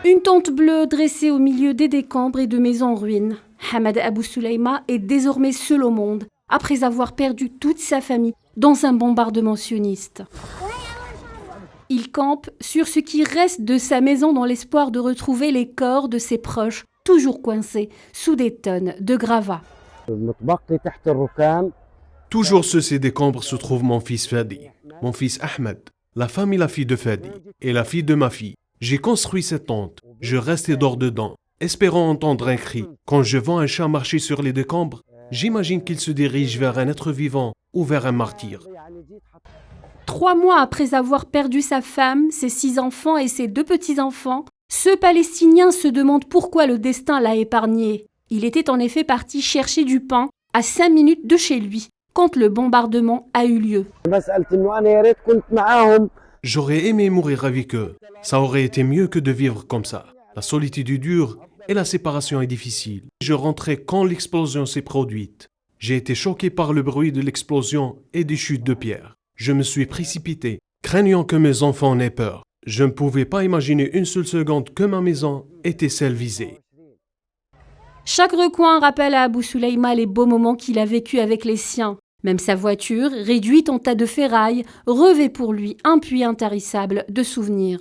Une tente bleue dressée au milieu des décombres et de maisons en ruine. Hamad Abou Suleyma est désormais seul au monde, après avoir perdu toute sa famille dans un bombardement sioniste. Il campe sur ce qui reste de sa maison dans l'espoir de retrouver les corps de ses proches, toujours coincés sous des tonnes de gravats. Toujours sous ces décombres se trouve mon fils Fadi, mon fils Ahmed, la femme et la fille de Fadi, et la fille de ma fille. J'ai construit cette tente, je reste et dors dedans, espérant entendre un cri. Quand je vois un chat marcher sur les décombres, j'imagine qu'il se dirige vers un être vivant ou vers un martyr. 3 mois après avoir perdu sa femme, ses 6 enfants et ses 2 petits-enfants, ce Palestinien se demande pourquoi le destin l'a épargné. Il était en effet parti chercher du pain à 5 minutes de chez lui, quand le bombardement a eu lieu. J'aurais aimé mourir avec eux. Ça aurait été mieux que de vivre comme ça. La solitude est dure et la séparation est difficile. Je rentrais quand l'explosion s'est produite. J'ai été choqué par le bruit de l'explosion et des chutes de pierres. Je me suis précipité, craignant que mes enfants n'aient peur. Je ne pouvais pas imaginer une seule seconde que ma maison était celle visée. Chaque recoin rappelle à Abou Suleyma les beaux moments qu'il a vécus avec les siens. Même sa voiture, réduite en tas de ferraille, revêt pour lui un puits intarissable de souvenirs.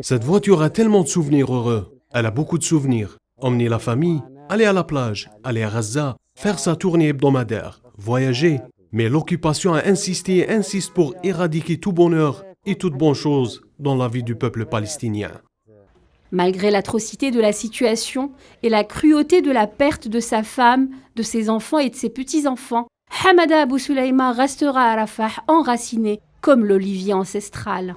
Cette voiture a tellement de souvenirs heureux. Elle a beaucoup de souvenirs. Emmener la famille, aller à la plage, aller à Gaza, faire sa tournée hebdomadaire, voyager. Mais l'occupation a insisté et insiste pour éradiquer tout bonheur et toute bonne chose dans la vie du peuple palestinien. Malgré l'atrocité de la situation et la cruauté de la perte de sa femme, de ses enfants et de ses petits-enfants, Hamada Abou Suleyma restera à Rafah enraciné comme l'olivier ancestral.